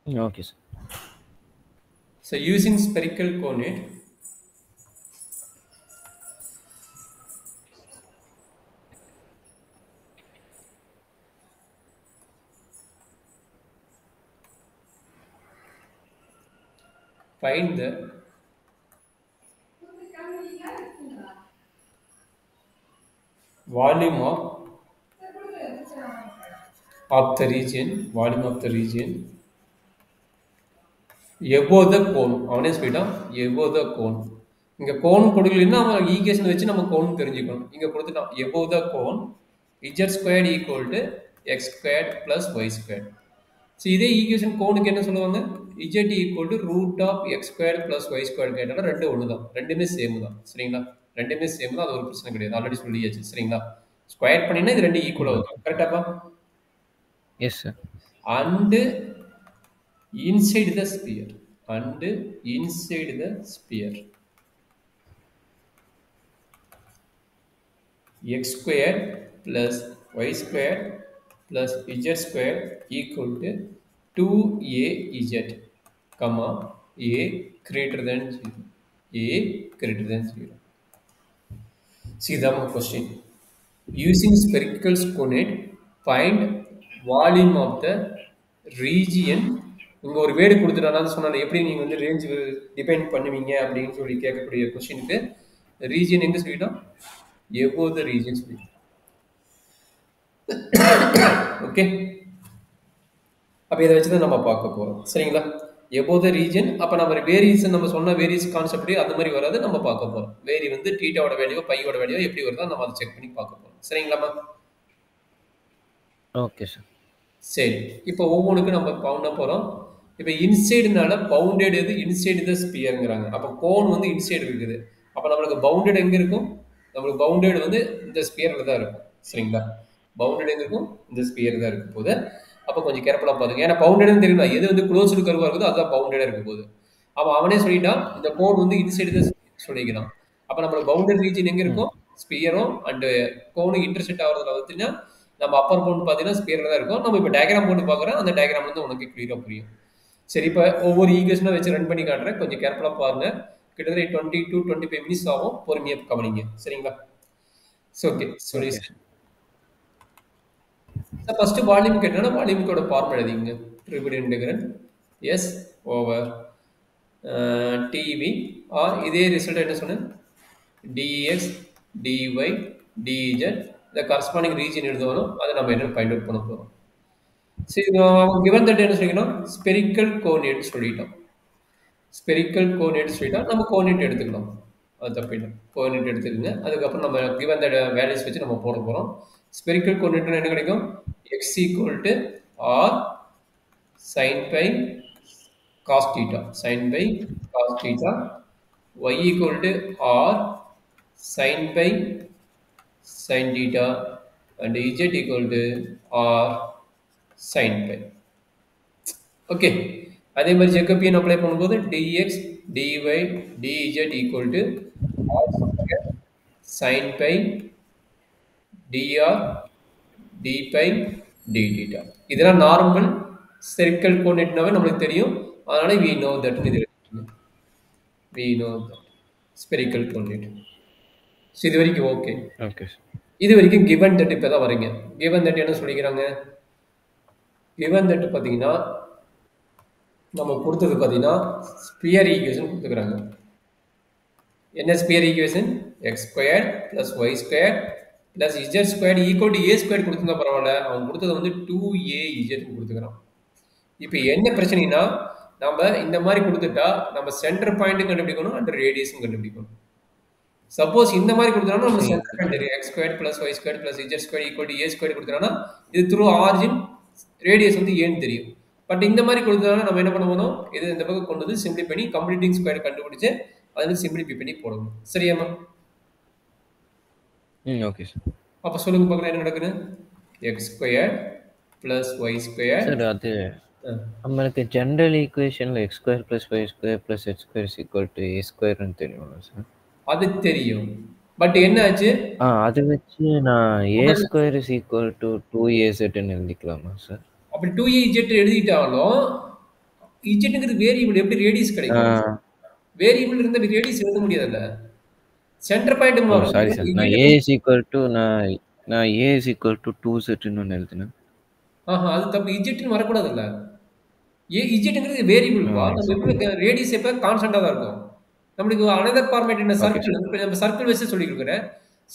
Okay, sir. So using spherical coordinate, find the volume of the region, volume of the region above the cone. அவனே சொல்லிட்டான் above the cone. இங்க cone கொடுக்கலன்னா அவன் equation வச்சு நம்ம cone தெரிஞ்சுக்கணும். இங்க கொடுத்துட்டான் above the cone z squared equal to x squared plus y squared. So இதே ஈக்குவேஷன் கோனுக்கு என்ன சொல்லுவாங்க? z equal to root of x square plus y square கேட்டாலும் ரெண்டு ஒன்று தான், ரெண்டுமே சேம் தான். சரிங்களா? ரெண்டுமே சேம் தான், அது ஒரு பிரச்சனை கிடையாது, ஆல்ரெடி சொல்லியாச்சு. சரிங்களா? ஸ்கொயர் பண்ணினா இது ரெண்டு ஈக்குவலாக வரும். கரெக்டாப்பா? Yes, sir. And inside the sphere, and inside the sphere x square plus y square plus z square equal to 2az comma a greater than 0, a greater than 0. See the question. Using spherical coordinate, find volume of the region. இங்க ஒரு word கொடுத்துட்டானா சொன்னால எப்படி நீங்க வந்து range define பண்ணுவீங்க அப்படின்னு சொல்லி கேட்கக்கூடிய கொஸ்டினுக்கு ரீஜியன் எங்க சொல்லிட்டோம்? எபோ த ரீஜன் சொல்லிட்டோம். ஓகே, அப்ப இதை வச்சுதான் நம்ம பார்க்க போறோம். சரிங்களா? எபோ த ரீஜன். அப்ப நம்ம வேரியஸ், நம்ம சொன்ன வேரியஸ் கான்செப்ட் அந்த மாதிரி வராது, நம்ம பார்க்க போறோம். வேரி வந்து டீட்டாவோட வேல்யூ பையோட வேல்யூ எப்படி வருதோ நம்ம அதை செக் பண்ணி பார்க்க போறோம். சரிங்களாமா? Okay, sir. சரி, இப்போ ஒவ்வொன்றுக்கு நம்ம பவுண்ட போகிறோம். இப்போ இன்சைடுனால பவுண்டட் எது? Inside the ஸ்பியருங்கிறாங்க. அப்போ கோன் வந்து இன்சைடு இருக்குது. அப்போ நம்மளுக்கு பவுண்டட் எங்கே இருக்கும்? நம்மளுக்கு பவுண்டட் வந்து இந்த ஸ்பியரில் தான் இருக்கும். சரிங்களா? பவுண்டட் எங்கே இருக்கும்? இந்த ஸ்பியர் தான் இருக்கும் போது. அப்போ கொஞ்சம் கேர்ஃபுல்லாக பார்த்துங்க. ஏன்னா பவுண்டட்னு தெரியுமா, எது வந்து க்ளோஸ்டு கர்வாக இருக்குதோ அதுதான் பவுண்டடாக இருக்கும் போது. அப்போ அவனே சொல்லிட்டான் இந்த கோன் வந்து இன்சைடு தான் சொல்லிக்கிறான். அப்போ நம்மளுக்கு பவுண்டட் ரீஜன் எங்கே இருக்கும்? ஸ்பியரும் அண்டு கோனுக்கு இன்டர்செக்ட் ஆகிறதுல பார்த்தீங்கன்னா நம்ம அப்பர் பவுண்ட் பார்த்தீங்கன்னா ஸ்பியரில் தான் இருக்கும். நம்ம இப்போ டயக்ராம் போட்டு பார்க்குறோம், அந்த டயக்ராம் வந்து உனக்கு கிளியராக புரியும். சரி, இப்போ ஒவ்வொரு ஈக்குவேஷனாக வச்சு ரன் பண்ணி காட்டுறேன், கொஞ்சம் கேர்ஃபுல்லாக பாருங்க. கிட்டத்தட்ட 20 to 25 மினிட்ஸ் ஆகும், பொறுமையாக கவனிங்க. சரிங்களா? ஸோ ஓகே, சொல்லி Okay, sir. ஃபர்ஸ்ட் வால்யூம் கேட்டோம்னா வால்யூமுக்கோட ஃபார்ம் எழுதிங்க. Triple integral S over dv R இதே ரிசல்ட் என்ன சொன்னேன்? டிஎக்ஸ் டிஒய் டிஇஜெட் இந்த கரஸ்பாண்டிங் ரீஜன் எழுதணும். அதை நம்ம என்ன ஃபைண்ட் அவுட் பண்ண போகிறோம். சரி, கிவன் தட் என்ன சொல்லிக்கணும்? ஸ்பெரிக்கல் கோஆர்டினேட் சொல்லிட்டோம். ஸ்பெரிக்கல் கோஆர்டினேட் சொல்லிட்டா நம்ம கோஆர்டினேட் எடுத்துக்கலாம், அது தப்பில்லை. கோஆர்டினேட் எடுத்துக்கோங்க. அதுக்கப்புறம் நம்ம கிவன் தட் வேல்யூஸ் வச்சு நம்ம போட போகிறோம். ஸ்பெரிக்கல் கோஆர்டினேட் என்ன கிடைக்கும்? X equal to r sine phi cos theta, sine phi cos theta. Y equal to r sine phi sin theta and z equal to r sin pi. Okay, அதே மாதிரி Jacobian apply பண்ணும்போது dx dy dz equal to r square sin pi dr d pi d theta. இதெல்லாம் normal spherical கோஆர்டினேட்னாவே நம்மளுக்கு தெரியும். அதனால we know that இது we know that spherical coordinate. இது வரைக்கும் ஓகே. Okay, sir. இது வரைக்கும் கிவன் தட் இப்போ தான் வரீங்க. கிவன் தட் என்ன சொல்லிக்கிறாங்க? கிவன் தட் பார்த்தீங்கன்னா நம்ம கொடுத்தது பார்த்தீங்கன்னா ஸ்பியர் ஈக்குவேஷன் கொடுத்துக்கிறாங்க. என்ன sphere equation? X square plus y square plus z square equal to a square கொடுத்துருந்தா பரவாயில்ல, அவன் கொடுத்தது வந்து 2az கொடுத்துக்கிறான். இப்போ என்ன பிரச்சனைனா, நம்ம இந்த மாதிரி கொடுத்துட்டா நம்ம சென்டர் பாயிண்ட்டும் கண்டுபிடிக்கணும் அண்ட் ரேடியஸும் கண்டுபிடிக்கணும். சப்போஸ் இந்த மாதிரி கொடுத்தோம்னா நம்ம See, சென்டர் பாயிண்ட் தெரியும், x square plus y square plus z square equal to a square கொடுத்தோம்னா இது த்ரூ ஆரிஜின் ரேடியஸ் வந்து ஏன்னு தெரியும். பட் இந்த மாதிரி கொடுத்தோம்னா நம்ம என்ன பண்ண போனோம்? இது இந்த பக்கம் கொண்டு வந்து சிம்பிளி பண்ணி கம்ப்ளீட்டிங் ஸ்கொயர் கண்டுபிடிச்சு அதை வந்து சிம்பிளிஃபை பண்ணி போடணும். சரியாமா? okay, sir. அப்போ சொல்லுங்க பார்க்கலாம் என்ன நடக்குது? X square plus y square. Sir, அது நம்மளுக்கு ஜெனரல் ஈக்குவேஷன்ல x square plus y square plus x square is equal to a ஸ்கொயர்னு தெரியுமா சார்? அது தெரியும். பட் என்ன ஆச்சு? அது வச்சு நான் a square is equal to 2az எழுதிக்கலாமா சார்? அப்படி 2az எழுதிட்டாலும் இஜெட்ங்கிறது வேரியபிள், எப்படி ரேடியஸ் கிடைக்கும்? வேரியபிள் இருந்தா ரேடியஸ் எழுத முடியாதுல்ல. சென்டர் பாயிண்ட் ஓ மாறும். Sorry sir. நான் z a is equal to நான் a is equal to 2z ஒன்று எழுதினேன். அது தப்பு. இஜெட்னு வரக்கூடாதுல்ல. இஜெட்ங்கிறது வேரியபிள்ப்பா. நம்ம சார். எப்படி ரேடியஸ் எப்ப கான்ஸ்டன்டா தான் இருக்கும். நம்மளுக்கு அனதர் ஃபார்மேட் என்ன ஓகே சர்க்கிள். சார். இப்ப நம்ம சர்க்கிள் வச்சு சொல்லி கொடுக்குறேன்.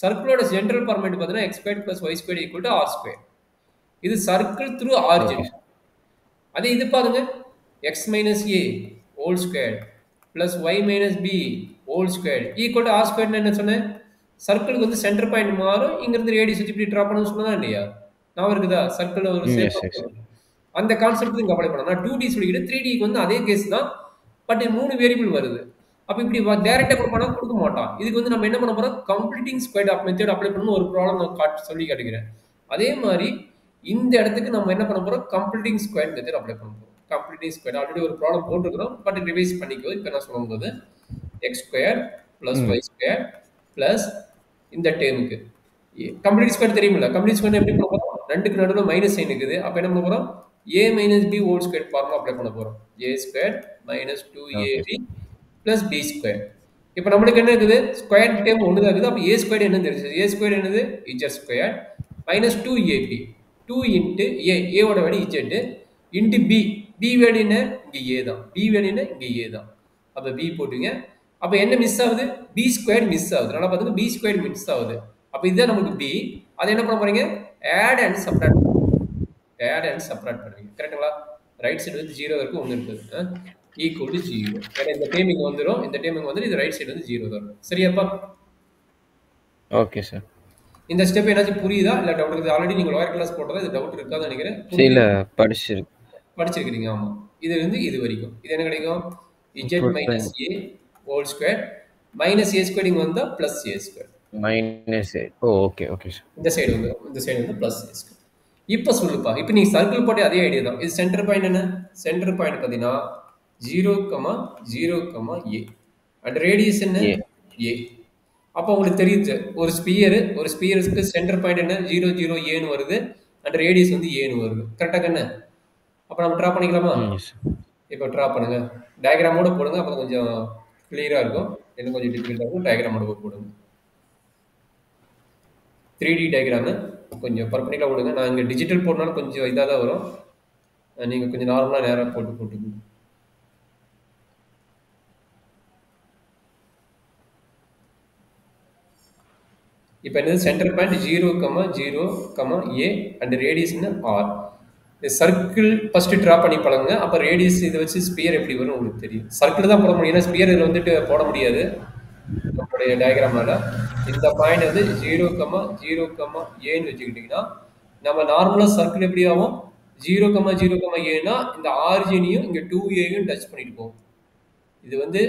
சர்க்கிளோட ஜெனரல் ஃபார்மேட் பார்த்தீங்கன்னா x² + y² = r². இது circle through origin. Okay sir. அதே இது பாருங்க, x - a whole square plus y - b whole square equal to r² என்ன சொன்னேன்? சர்க்கிளுக்கு வந்து சென்டர் பாயிண்ட் மாறும். இங்கிருந்து ரேடியஸ் வச்சு இப்படி ட்ரா பண்ணணும்னு சொன்னதா இல்லையா? நான் இருக்குதா? சர்க்கிள் ஒரு எஸ் ஷேப் எஸ். அந்த கான்செப்ட் இங்க அப்ளை பண்ணலாம். நான் 2D சொல்லிக்கிட்டு 3Dக்கு வந்து அதே கேஸ் தான். பட் 3 வேரியபிள் வருது. அப்ப இப்படி டைரக்டா கொடுப்பானா கொடுக்க மாட்டான். இதுக்கு வந்து நம்ம என்ன பண்ண போறோம்? Completing square of method apply பண்ணணும் ஒரு ப்ராப்ளம் நான் சொல்லி காட்டுகிறேன். அதே மாதிரி இந்த இடத்துக்கு நம்ம என்ன பண்ண போறோம்? கம்ப்ளீட்டிங் ஸ்கொயர் மெத்தட் அப்ளை பண்ண போறோம். கம்ப்ளீட்டிங் ஸ்கொயர் ஆல்ரெடி ஒரு ப்ராப்ளம் போட்டுருக்கிறோம். பட் ரிவைஸ் பண்ணிக்கோ. இப்போ நான் சொல்லும்போது x² + y² பிளஸ் இந்த டேர்முக்கு கம்ப்ளீட் ஸ்கொயர் தெரியுமில்ல? கம்ப்ளீட் ஸ்கொயர் எப்படி பண்ண போறோம்? ரெண்டுக்கு நடுவுல மைனஸ் சைன் இருக்குது. அப்ப என்ன பண்ண போறோம்? a - b whole square formula apply பண்ண போறோம். a² - 2ab plus b². இப்போ நம்மளுக்கு என்ன இருக்குது? ஸ்கொயர் டேர்ம் ஒன்று தான் இருக்குது. அப்போ a² என்ன தெரிஞ்சது? a² என்னது? z² minus 2ab 2 into a ஓட value z into b value என்ன? இங்க a தான். b வேல்யூ என்ன? இங்க a தான். அப்ப b போட்டுங்க. அப்ப என்ன மிஸ் ஆகுது? b² மிஸ் ஆகுது. நல்லா பாத்துங்க, b² மிஸ் ஆகுது. அப்ப இதுதான் நமக்கு b. அதை என்ன பண்ண போறீங்க? add and subtract பண்ணுவீங்க. கரெக்ட்டுங்களா? ரைட் சைடு வந்து 0 இருக்கு, 1 இருக்குது. Equal to 0. ஏன்னா இந்த டைம் இங்க வந்துரும். இந்த டைம் இங்க வந்து இது ரைட் சைடு வந்து 0 தான் இருக்கும். சரியாப்பா? Okay sir. இந்த ஸ்டெப் ஏதாச்சும் புரியுதா? இல்ல டவுட் இருக்குது? ஆல்ரெடி நீங்க லோயர் கிளாஸ் போட்டதா இது டவுட் இருக்காதுன்னு நினைக்கிறேன். இல்ல படிச்சிருக்கு. படிச்சிருக்கீங்க. ஆமா. இது வந்து இது வரைக்கும். இது என்ன கிடைக்கும்? z இப்போ minus a whole square minus a² இங்க வந்தா plus a². Minus okay okay sir. இந்த சைடு வந்து plus a². இப்போ சொல்லுப்பா. இப்போ நீ சர்க்கிள் போட்டே அதே ஐடியா தான். இது சென்டர் பாயிண்ட் என்ன? சென்டர் பாயிண்ட் பார்த்தீங்கன்னா 0, 0, a அண்ட் ரேடியஸ் என்ன? a. அப்போ உங்களுக்கு தெரியுது ஒரு ஸ்பியருக்கு சென்டர் பாயிண்ட் என்ன? 0, 0, aன்னு வருது அண்ட் ரேடியஸ் வந்து aன்னு வருது. கரெக்டா கண்ணு? அப்போ நம்ம ட்ரா பண்ணிக்கலாமா? இப்போ ட்ரா பண்ணுங்க. டயக்ராமோட போடுங்க. அப்போ கொஞ்சம் கிளியரா இருக்கும். இன்னும் கொஞ்சம் டிஃபிகல்ட்டா இருக்கும். டயக்ராமோட போடுங்க. 3D டயக்ராமு கொஞ்சம் பர்பனிக்கலா போடுங்க. நான் இங்கே டிஜிட்டல் போடனாலும் கொஞ்சம் இதாக தான் வரும். நீங்கள் கொஞ்சம் நார்மலாக நேராக போட்டுக்கோங்க. இப்போ என்னது? Centre point 0, 0, a and radius என்ன? r. இந்த சர்க்கிள் ஃபர்ஸ்ட் ட்ரா பண்ணி பழகுங்க. அப்போ ரேடியஸ் இதை வச்சு ஸ்பியர் எப்படி வரும் உங்களுக்கு தெரியும். சர்க்கிள் தான் போட முடியும். ஏன்னா ஸ்பியர் இதில் வந்துட்டு போட முடியாது நம்மளுடைய டயக்ராமால. இந்த பாயிண்ட் வந்து 0, 0, aன்னு வச்சுக்கிட்டிங்கன்னா நம்ம நார்மலாக சர்க்கிள் எப்படி ஆகும்? 0, 0, aனா இந்த ஆரிஜினையும் இங்கே 2aயும் டச் பண்ணிட்டு போகும். இது வந்து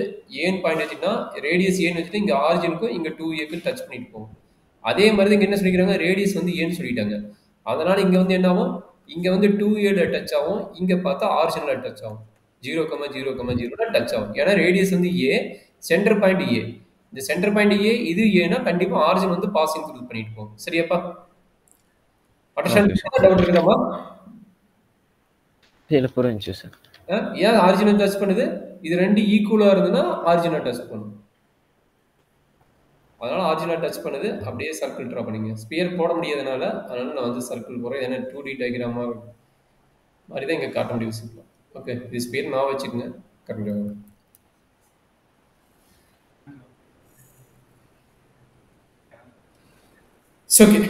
ஏன் பாயிண்ட் வச்சுன்னா ரேடியஸ் ஏன்னு வச்சுட்டு இங்கே ஆரிஜினுக்கும் இங்கே 2aக்கும் டச் பண்ணிட்டு போகும். அதே மாதிரி இங்கே என்ன சொல்லிக்கிறாங்க? ரேடியஸ் வந்து ஏன்னு சொல்லிட்டாங்க. அதனால இங்கே வந்து என்ன ஆகும்? இங்கே வந்து 2a டச் ஆகும். இங்கே பார்த்தா ஆரிஜினல் டச் ஆகும். 0, 0, டச் ஆகும். ஏன்னா ரேடியஸ் வந்து a, சென்டர் பாயிண்ட் a. இந்த சென்டர் பாயிண்ட் a இது ஏன்னா கண்டிப்பா ஆரிஜின் வந்து பாசிங் த்ரூ பண்ணிட்டு போகும். சரியாப்பா? டவுட் இருக்குதாமா? இல்ல புரிஞ்சுச்சு சார். ஏன் ஆரிஜினை டச் பண்ணுது? இது ரெண்டு ஈக்குவலா இருந்ததுன்னா ஆரிஜினை டச் பண்ணும். அதனால ஆரிஜினை டச் பண்ணுது. அப்படியே சர்க்கிள் ட்ரா பண்ணிங்க. ஸ்பியர் போட முடியாதனால அதனால நான் வந்து சர்க்கிள் போறேன். ஏன்னா 2D டயக்ராமா மாதிரி தான் இங்கே காட்ட முடியும் விஷயம். ஓகே, இது ஸ்பியர் நான் வச்சுக்கோங்க. கரெக்டாக ஓகே.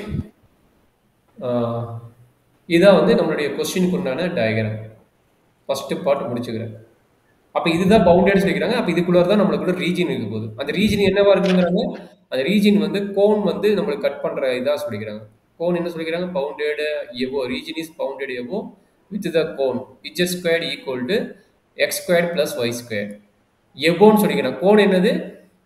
இதான் வந்து நம்மளுடைய கொஸ்டினுக்கு உண்டான டயக்ராம். ஃபர்ஸ்ட் பார்ட் முடிச்சுக்கிறேன். அப்போ இதுதான் பவுண்டட் சொல்லிக்கிறாங்க. அப்போ இதுக்குள்ள தான் நம்மளுக்குள்ள ரீஜன் இருக்க போகுது. அந்த ரீஜன் என்னவா இருக்குங்கிறாங்க? அந்த ரீஜன் வந்து கோன் வந்து நம்மளுக்கு கட் பண்ற இதா சொல்லிக்கிறாங்க. கோன் என்ன சொல்லிக்கிறாங்க? Bounded above region is bounded above with the cone z² equal to x² + y². எவோன்னு சொல்லிக்கிறாங்க. கோன் என்னது?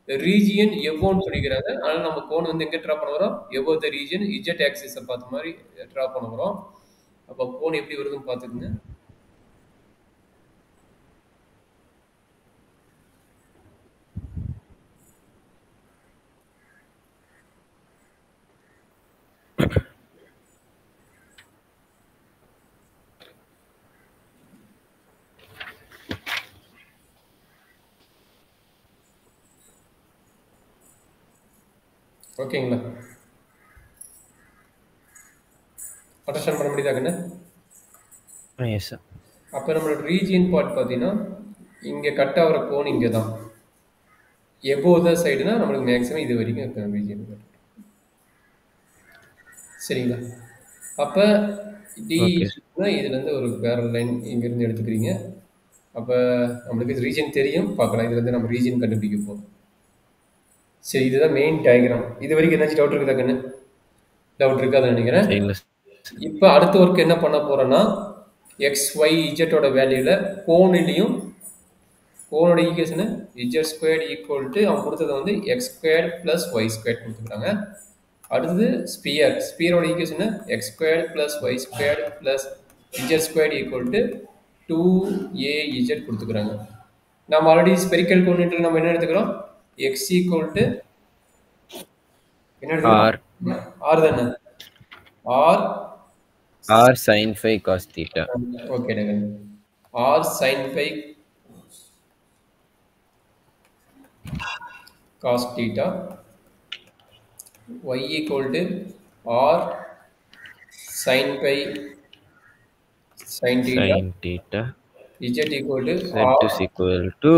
ரீஜியன் எவோன்னு சொல்லிக்கிறாங்க. அதனால நம்ம கோன் வந்து எங்க ட்ரா பண்ண வரோம்? எவோ த ரீஜன் z ஆக்சிஸை பார்த்த மாதிரி ட்ரா பண்ண வரோம். அப்போ கோன் எப்படி வருதுன்னு பார்த்துக்குங்க. ஓகேங்களா? அண்டர்ஸ்டாண்ட் பண்ண முடியுதா கண்ணு? S sir. அப்போ நம்மளோட ரீஜியன் பார்ட் பார்த்தீங்கன்னா இங்கே கட் ஆகிற கோன் இங்கே தான். எபோ த சைடுனா நம்மளுக்கு மேக்ஸிமம் இது வரைக்கும் இருக்க ரீஜியன். சரிங்களா? அப்போ டி ஓகே இதுலேருந்து ஒரு பேரல் லைன் இங்கேருந்து எடுத்துக்கிறீங்க. அப்போ நம்மளுக்கு இது ரீஜன் தெரியும், பார்க்கலாம். இதுலேருந்து நம்ம ரீஜன் கண்டுபிடிக்க போகிறோம். சரி, இதுதான் மெயின் டயக்ராம். இது வரைக்கும் ஏதாச்சும் டவுட் இருக்குதா கண்ணு? டவுட் இருக்காதுன்னு நினைக்கிறேன். இல்லை. இப்போ அடுத்த ஒர்க் என்ன பண்ண போகிறோன்னா எக்ஸ் ஒய் இஜெட்டோட வேல்யூவில் கோனிலையும் கோனோட equation z squared equal to அவன் கொடுத்தது வந்து x squared plus y squared கொடுத்துருக்காங்க. அடுத்தது ஸ்பியரோட equation x squared plus y squared plus z squared equal to 2AZ கொடுத்துக்கிறாங்க. நம்ம ஆல்ரெடி ஸ்பெரிக்கல் கோஆர்டினேட்ல நம்ம என்ன எடுத்துக்கிறோம்? எக்ஸ் ஈக்குவல் டு என்ன எடுத்துக்கிறோம்? ஆர் தானே? R sin phi cos theta. Okay, r sin phi cos theta, y equal to r sin phi sin theta, z equal to z is equal to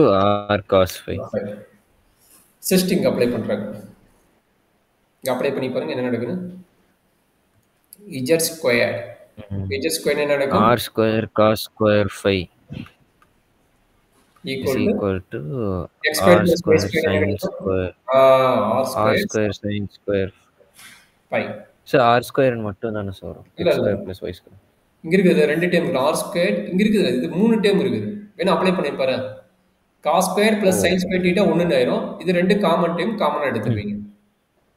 r cos phi. சிஸ்டிங் apply பண்றாங்க. இங்க apply பண்ணி பாருங்க என்ன நடக்குது. z square என்ன நடக்கும்? r square cos square phi equal to x square r square sin square r square sin square phi. So r square மட்டும் தான சார் வரும். x square plus y square. இங்க இருக்குது ரெண்டு டேர்ம் இருக்கு. r square இங்க இருக்குது. இது மூணு டேர்ம் இருக்குது. வேணா அப்ளை பண்ணி பாரு. cos square plus sin square theta 1 ஆயிரும். இது ரெண்டு காமன் டேர்ம் காமனா எடுத்துருவீங்க.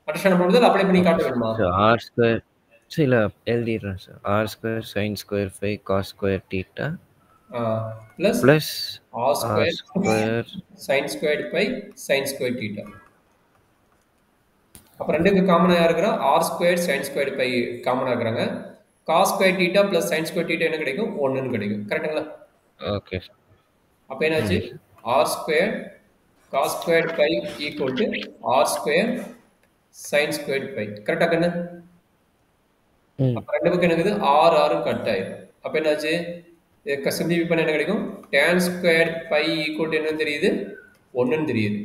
அண்டர்ஸ்டாண்ட் பண்ணும்போது அப்ளை பண்ணி காட்ட வேணுமா? So r square இல்ல எழுதிடுறேன் sir. r square sin square phi cos square theta plus r square sin squared phi sin square theta. அப்ப ரெண்டுக்கு காமனா இருக்குறா r squared sin squared phi காமனா இருக்குறாங்க. cos square theta plus sin square theta என்ன கிடைக்கும்? 1 ன்னு கிடைக்கும். கரெக்ட்டுங்களா? ஓகே. அப்ப என்னாச்சு? r squared cos squared phi equal to r squared sin squared phi. கரெக்ட்டா கண்ணு? அப்ப ரெண்டு பக்கம் என்னது? r r கட் ஆயிடும். அப்ப என்னாச்சு? இதுக்கு சிம்பிளிஃபை பண்ண என்ன கிடைக்கும்? tan squared phi equal to என்ன தெரியுது? 1 ன்னு தெரியுது.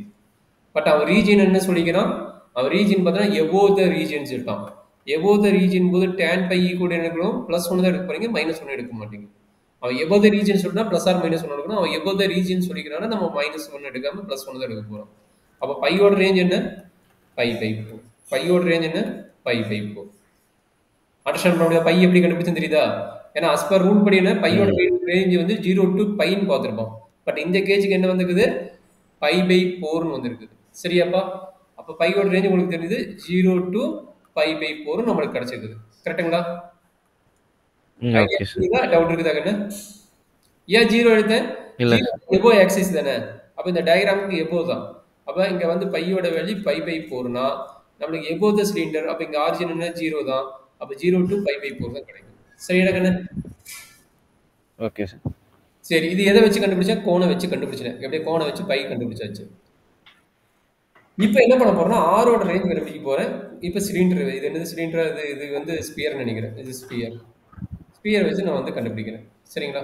பட் அவன் ரீஜன் என்ன சொல்லிக்கிறான்? அவன் ரீஜன் பார்த்தா above the regions இருக்கான். above the region போது tan phi equal to என்ன எடுக்கணும்? +1 தான் எடுக்க போறீங்க, -1 எடுக்க மாட்டீங்க. அவன் above the region சொல்றா +or -1 எடுக்கணும். அவன் above the region சொல்லிக்கிறானா நம்ம -1 எடுக்காம +1 தான் எடுக்க போறோம். அப்ப பையோட ரேஞ்ச் என்ன? π/4. பையோட ரேஞ்ச் என்ன? π/4. அண்டர்ஸ்டாண்ட் பண்ண முடியாது. பை எப்படி கண்டுபிடிச்சுன்னு தெரியுதா? ஏன்னா as per ரூல் படி என்ன பையோட ரேஞ்ச் வந்து 0 to π ன்னு பார்த்திருப்போம். பட் இந்த கேஜுக்கு என்ன வந்திருக்குது? π/4 ன்னு வந்திருக்குது. சரியாப்பா? அப்ப பையோட ரேஞ்ச் உங்களுக்கு தெரியுது 0 to π/4 நமக்கு கிடைச்சிருக்குது. கரெக்ட்டுங்களா? Okay sir. டவுட் இருக்குதா கண்ணு? ஏன் 0 எடுத்தேன்? இல்ல. எபோ ஆக்சிஸ் தானே. அப்ப இந்த டயகிராமுக்கு எபோ தான். அப்ப இங்க வந்து பையோட வேல்யூ π/4னா நமக்கு எபோ த சிலிண்டர். அப்ப இங்க ஆரிஜின் என்ன 0 தான். அப்ப 0 to π/4 தான் கிடைக்கும். சரியா கண்ணு? Okay sir. சரி, இது எதை வச்சு கண்டுபிடிச்சா? கோணை வச்சு கண்டுபிடிச்சேன். எப்படியே கோணை வச்சு பை கண்டுபிடிச்சாச்சு. இப்போ என்ன பண்ண போறேன்னா ஆரோட ரேஞ்ச் கண்டுபிடிக்க போறேன். இப்போ சிலிண்டர் இது என்னது? சிலிண்டர் இது வந்து ஸ்பியர் நினைக்கிறேன். இது ஸ்பியர் வச்சு நான் வந்து கண்டுபிடிக்கிறேன். சரிங்களா?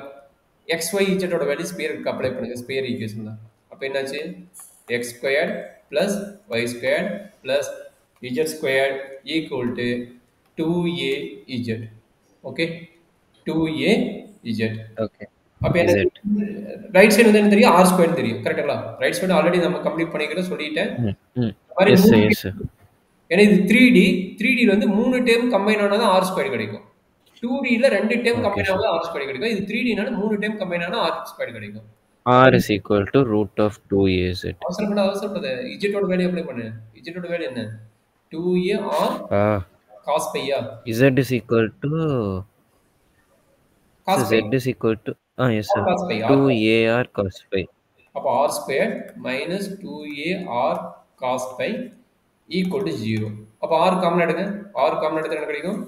எக்ஸ் ஒய் இஜெட்டோட வேல்யூ ஸ்பியருக்கு அப்ளை பண்ணுங்க. ஸ்பியர் ஈக்குவேஷன் தான். அப்போ என்னாச்சு? X squared plus y squared plus z squared equal to 2AZ. Okay, 2AZ. Okay. அப்ப என்ன ரைட் சைடு வந்து என்ன தெரியும்? r ஸ்கொயர் தெரியும். கரெக்ட்டுங்களா? ரைட் சைடு ஆல்ரெடி நம்ம கம்ப்ளீட் பண்ணிக்கிறோம் சொல்லிட்டேன். ஏன்னா இது 3D ல வந்து 3 டேர்ம் கம்பைன் ஆனா தான் r ஸ்கொயர் கிடைக்கும். 2D ல 2 டேர்ம் கம்பைன் ஆனா r ஸ்கொயர் கிடைக்கும். இது 3D னால 3 டேர்ம் கம்பைன் ஆனா r ஸ்கொயர் கிடைக்கும். r is equal to root of 2AZ. அவசரப்படாத. z ஓட வேல்யூ அப்ளை பண்ணு. z ஓட வேல்யூ என்ன? 2AR cos phi. z is equal to cos phi. Z is equal to yes sir. 2AR cos phi. அப்ப r squared minus 2AR cos phi equal to 0. அப்ப r common எடுங்க. r common எடுத்தா என்ன கிடைக்கும்?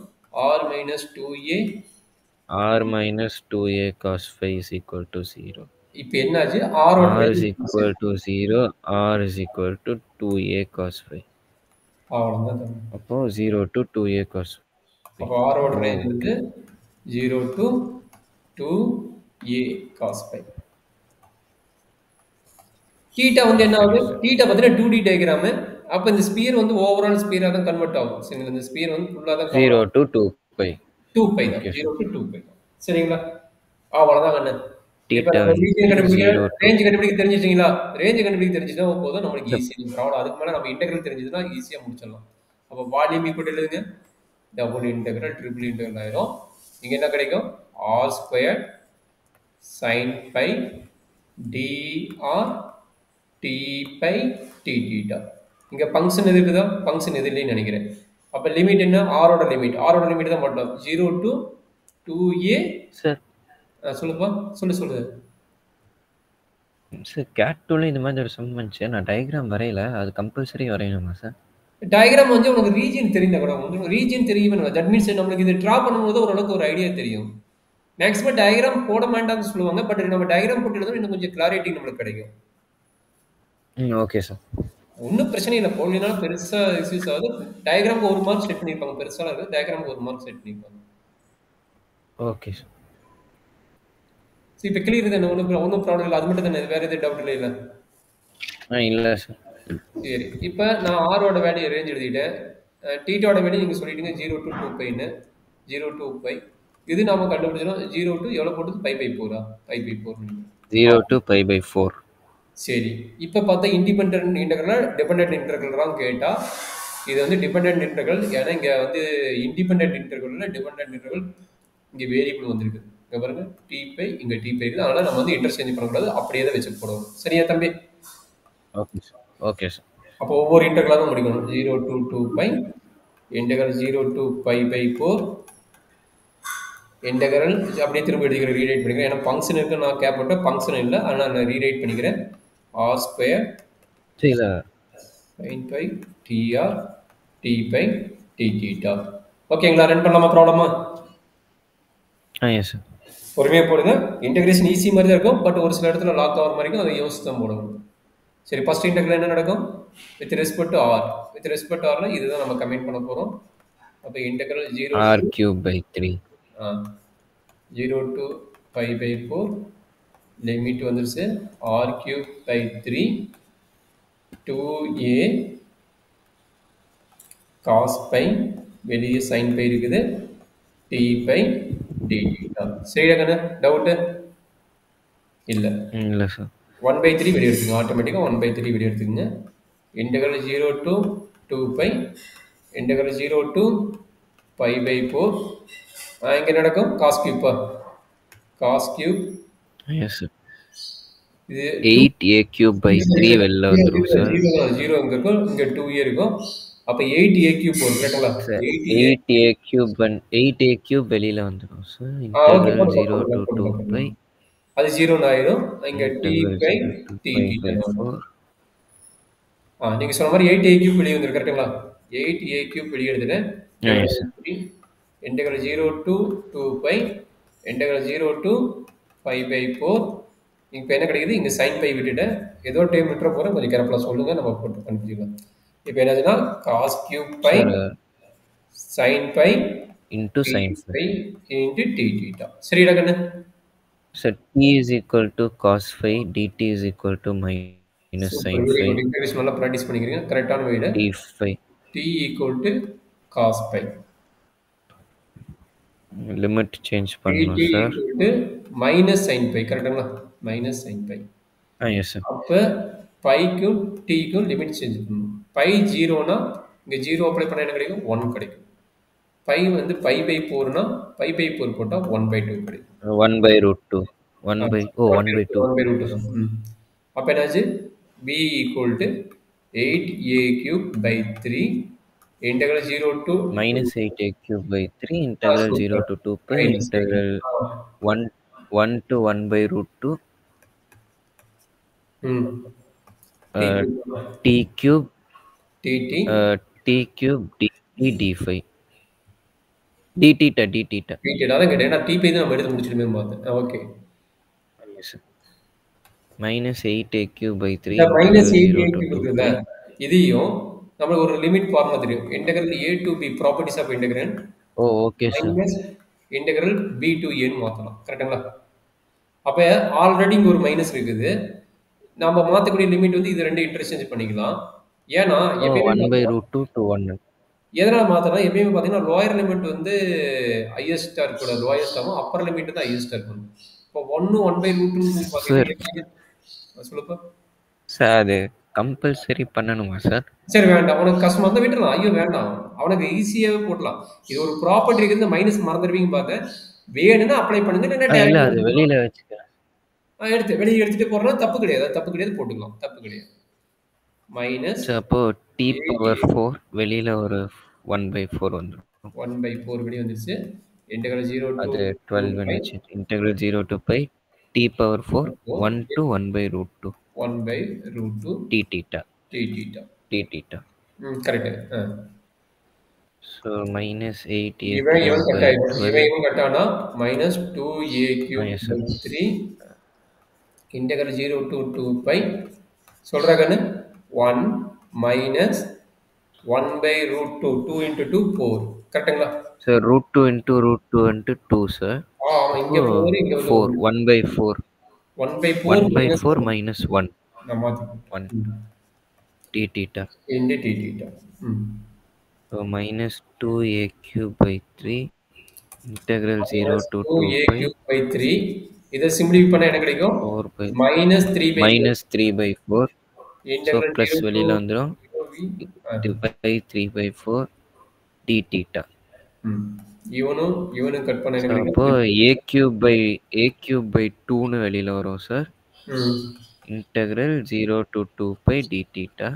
r minus 2a r minus 2a cos phi is equal to 0. இப்போ என்னாச்சு? r is equal to 0, r is equal to 2a cos phi. அவ்வளோதான் தம்பி. அப்போ 0 to 2a cos phi. அப்போ ஆரோட ரேஞ்ச் ஓகே. வந்து 0 to 2a cos phi. Theta வந்து என்ன ஆகுது? சரி சார். தீட்டா பார்த்தீங்கன்னா 2D டயக்ராமு. அப்போ இந்த ஸ்பியர் வந்து ஓவரால் ஸ்பியரா தான் கன்வெர்ட் ஆகும். சரிங்களா? இந்த ஸ்பியர் வந்து ஃபுல்லா தான் கவர் 0 ஆகும். to 2 pi. 2 பை தான். Okay 0 sir. to 2 பை தான். சரிங்களா? அவ்வளோதான் கண்ணு. இப்ப தீட்டா நம்ம ரீஜியன் வந்து கண்டுபிடிக்க 0 to ரேஞ்ச் கண்டுபிடிக்க தெரிஞ்சிட்டீங்களா? ரேஞ்ச் கண்டுபிடிக்க தெரிஞ்சுட்டா போதும் நம்மளுக்கு சார். Easy problem. அதுக்கு மேல நம்ம இன்டெகிரல் தெரிஞ்சதுன்னா ஈஸியா முடிச்சிடலாம். அப்போ வால்யூம் ஈக்குவல் எழுதுங்க. டபுள் இன்டெகிரல் ட்ரிபிள் இன்டெகிரல் ஆயிரும். இங்க என்ன கிடைக்கும்? r square sin phi dr t phi t theta. இங்க ஃபங்க்ஷன் எது இருக்குதா? ஃபங்க்ஷன் எது இல்லைன்னு நினைக்கிறேன். அப்ப லிமிட் என்ன? ஆரோட லிமிட். ஆரோட லிமிட் தான் மட்டும் 0 to 2a. சார் சொல்லுப்பா. சொல்லு. சார் கேட் டூல இந்த மாதிரி ஒரு சம் வந்துச்சு. நான் டயக்ராம் வரையல. அது கம்பல்சரி வரையணுமா சார்? டயக்ராம் வந்து உனக்கு ரீஜியன் தெரிந்தா கூட உங்களுக்கு ரீஜியன் தெரியும். தட் மீன்ஸ் நம்மளுக்கு இது ட்ரா பண்ணும்போது ஓரளவுக்கு ஒரு ஐடியா தெரியும். மேக்ஸிமம் டயக்ராம் போட மாட்டாங்கன்னு சொல்லுவாங்க. பட் நம்ம டயக்ராம் போட்டு எழுதுனா இன்னும் கொஞ்சம் கிளாரிட்டி நம்மளுக்கு கிடைக்கும். Okay sir. ஒன்றும் பிரச்சனை இல்லை. போடலினாலும் பெருசா இஷ்யூஸ் ஆகுது. டயக்ராமுக்கு 1 மார்க் செட் பண்ணியிருப்பாங்க. பெருசாக இருக்குது. டயக்ராமுக்கு 1 மார்க் செட் பண்ணியிருப்பாங்க. Okay sir. சரி இப்போ கிளியர் தானே? ஒன்றும் ப்ராப்ளம் இல்லை. அது மட்டும் தானே? வேறு எதுவும் டவுட் இல்லை? இல்லை சார். சரி இப்போ நான் ஆரோட வேல்யூ ரேஞ்ச் எழுதிட்டேன். டீட்டோட வேல்யூ நீங்கள் சொல்லிட்டீங்க 0 to 2 பைன்னு. 0 to by. இது நாம கண்டுபிடிச்சோம் 0 to எவ்வளோ போட்டது? Pi by 4. Pi by 4. 0 to pi by 4. சரி இப்போ பார்த்தா இண்டிபெண்டன்ட் இன்டெகிரல் டிபெண்டன்ட் இன்டெகிரல் கேட்டால் இது வந்து டிபெண்டன்ட் இன்டெகிரல். ஏன்னா இங்கே வந்து இண்டிபெண்டன்ட் இன்டெகிரல் டிபெண்டன்ட் இன்டெகிரல் இங்கே வேரியபிள் வந்திருக்கு. இங்கே பாருங்க டி பை, இங்கே டி பை இருக்குது. அதனால் நம்ம வந்து இன்டர்சேஞ்ச் பண்ணக்கூடாது. அப்படியே தான் வச்சு போடுவோம். சரியா தம்பி? Okay sir. Okay sir. அப்போ ஒவ்வொரு இன்டெகிரலாக தான் முடிக்கணும். 0 to 2 pi integral 0 to pi by 4 integral அப்படியே திரும்ப எழுதிக்கிறேன். ரீரைட் பண்ணிக்கிறேன். ஏன்னா ஃபங்க்ஷன் இருக்கு. நான் கேப் போட்டேன். ஃபங்க்ஷன் இல்லை. அதனால் நான் ரீரைட் பண்ணிக்கிறேன். r ஸ்கொயர் சரி sin phi dr t phi t theta. ஓகேங்களா? ரன் பண்ணலாமா ப்ராப்ளமா? Yes sir. பொறுமையாக போடுங்க. இன்டெகிரேஷன் ஈஸி மாதிரி தான் இருக்கும். பட் ஒரு சில இடத்துல லாக் ஆகிற மாதிரி இருக்கும். அதை யோசிச்சு தான் போடணும். சரி ஃபர்ஸ்ட் இன்டெகிரல் என்ன நடக்கும்? With respect to r. With respect to ஆர்ல இதுதான் நம்ம கமெண்ட் பண்ண போகிறோம். அப்போ integral 0 r cube by 3. 0 to pi by 4 limit வந்துருச்சு. r cube by 3 2a cos phi வெளியே sin பை இருக்குது t பை d தீட்டா. சரியா கண்ணு? டவுட்டு இல்லை? இல்லை சார். 1/3 வெளியே எடுத்துங்க. ஆட்டோமேட்டிக்காக 1/3 வெளியே எடுத்துக்கங்க. Integral 0 to 2 pi integral 0 to pi by 4 இங்கே நடக்கும் காஸ் கியூப்பா. Cos cube yes sir. இது 8a cube by 3 வெளில வந்துடும் சார். 0 இங்கே இருக்கும். இங்கே 2a இருக்கும். அப்போ 8a கியூப் வரும். கரெக்டுங்களா? 8a cube and 8a cube வெளியில வந்துடும் சார். இன்டெகிரல் 0 to 2 pi அது 0 ஆயிடும். இங்கே t பை t தீட்டா. நீங்கள் சொன்ன மாதிரி 8a கியூப் வெளியே வந்துடும். கரெக்டுங்களா? 8a கியூப் வெளியே எடுத்துட்டேன். Integral 0 to 2 pi integral 0 to pi by 4 இப்போ என்ன கிடைக்குது? இங்கே சைன் பை விட்டுட்டேன். ஏதோ டைம் விட்டுற போகிறேன். கொஞ்சம் கேர்ஃபுல்லாக சொல்லுங்கள். நம்ம போட்டு கண்டுபிடிச்சிக்கலாம். இப்போ என்னதுன்னா cos cube phi sine phi into sine phi into d theta. சரிடா கண்ணு? Sir t is equal to cos phi dt is equal to minus sin phi. Integration நல்லா ப்ராக்டிஸ் பண்ணிக்கிறீங்க. கரெக்டான வேடு. d phi t equal to cos phi. Limit change பண்ணணும் sir. Minus sin phi. கரெக்டுங்களா? Minus sin phi. Yes sir. அப்போ பைக்கும் டீக்கும் limit change பண்ணணும். பை 0னா இங்கே 0 அப்ளை பண்ணால் என்ன கிடைக்கும்? 1 கிடைக்கும். பை வந்து பை பை 4னா பை பை 4 போட்டால் 1/2 கிடைக்கும். 1/√2 1/2 1/2. அப்போ என்னாச்சு? b equal to 8a cube by 3 integral 0 to minus 8a cube by 3 integral 0 to 2 pi integral 1 to 1/√2 t cube t cube d phi d theta அதான் கேட்டேன். ஏன்னா t பை தான் நம்ம எடுத்து முடிச்சிடுமே பார்த்தேன். Okay. minus 8a cube by 3 minus 8a cube இருக்குல்ல, இதையும் நம்மளுக்கு ஒரு லிமிட் ஃபார்முலா தெரியும். Integral a to b properties of integrand ஓ! Okay sir. Minus integral b to a ன்னு மாத்தலாம். கரெக்ட்டுங்களா? அப்ப ஆல்ரெடி இங்க ஒரு மைனஸ் இருக்குது. நம்ம மாத்தக்கூடிய லிமிட் வந்து இது 2 இன்டர்சேஞ்ச் பண்ணிக்கலாம். ஏன்னா, ஓ! எப்பயுமே 1/√2 to 1. எதனால மாத்தறோம்னா, எப்பயுமே பார்த்தீங்கன்னா, லோயர் லிமிட் வந்து ஹையஸ்ட்டா இருக்கக்கூடாது. லோயஸ்ட்டாவும், அப்பர் லிமிட் தான் ஹையஸ்ட்டா இருக்கணும். இப்போ 1 1/√2 பார்த்தீங்கன்னா, சார் எப்பயுமே சொல்லுப்பா. சார் அது கம்பல்சரி பண்ணணுமா சார்? சரி வேண்டாம். உனக்கு கஷ்டமா இருந்தா விட்டுறலாம். ஐயோ வேண்டாம். அவனுக்கு ஈஸியாவே போடலாம். இது ஒரு ப்ராப்பர்ட்டி இருக்குது. மைனஸ் மறந்துருவீங்கன்னு பார்த்தேன். வேணும்னா அப்ளை பண்ணுங்க. இல்லன்னா இல்ல டைரக்ட்டா அது வெளியில வச்சுக்கிறேன். வெளிய எடுத்துட்டு போறனா தப்பு கிடையாது. அது தப்பு கிடையாது போட்டுக்கலாம். தப்பு கிடையாது. மைனஸ் சார் அப்போ t a பவர் 4 வெளியில ஒரு 1/4 வந்துரும். 1/4 வெளிய வந்துருச்சு. இன்டெக்ரல் 0 to அது 2 12 pi வந்துச்சு. integral 0 to pi t power 4 4 1 to 1/√2 1/√2 t theta t theta. t theta. Correct. So minus 8a இவன் cube இவன் கட் by ஆயிடும். 12. இவன் கட் ஆனா minus 2a Oh, cube yes by sir. 3 integral 0 to 2 pi சொல்ற கண்ணு 1 minus 1/√2 2 into 2 4 கரெக்ட்டுங்களா? So root 2 into root 2 into 2 sir. ஆமா இங்க அப்போ 4 இங்க 4 1/4 1/4 மைனஸ் 1/4 1 minus 1 நான் மாத்திட்டேன். 1 t theta. into t theta. So minus 2a cube by 3 integral 0 minus to 2 2a pi cube by 3 இதை simplify பண்ணா என்ன கிடைக்கும்? 4 by minus 3/4 minus 3/4. So integral plus 0 to வெளியில வந்துரும் 0v by 3/4 d theta. இவனும் இவனும் cut பண்ண என்ன So அப்போ கிடைக்கும்? a cube by 2ன்னு வெளியில வரும் sir. integral 0 to 2 pi d theta.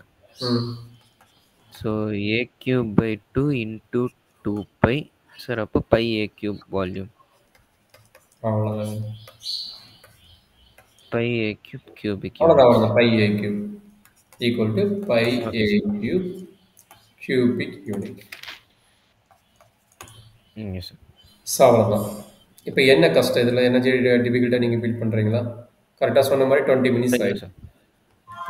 So a cube by 2 into 2 pi. Sir அப்போ pi a cube volume. அவ்வளவுதான். pi a cube cubic அவ்வளவுதான் units. அவ்வளவுதான். pi a cube equal to pi Okay, a sir. cube cubic unit. Yes sir. So அவ்வளோதான். இப்போ என்ன கஷ்டம் இதில் என்ன டிஃபிகல்ட்டாக நீங்கள் பில்ட் பண்ணுறீங்களா? கரெக்டாக சொன்ன மாதிரி 20 மினிட்ஸ் இல்ல ஆயிடும். சார்.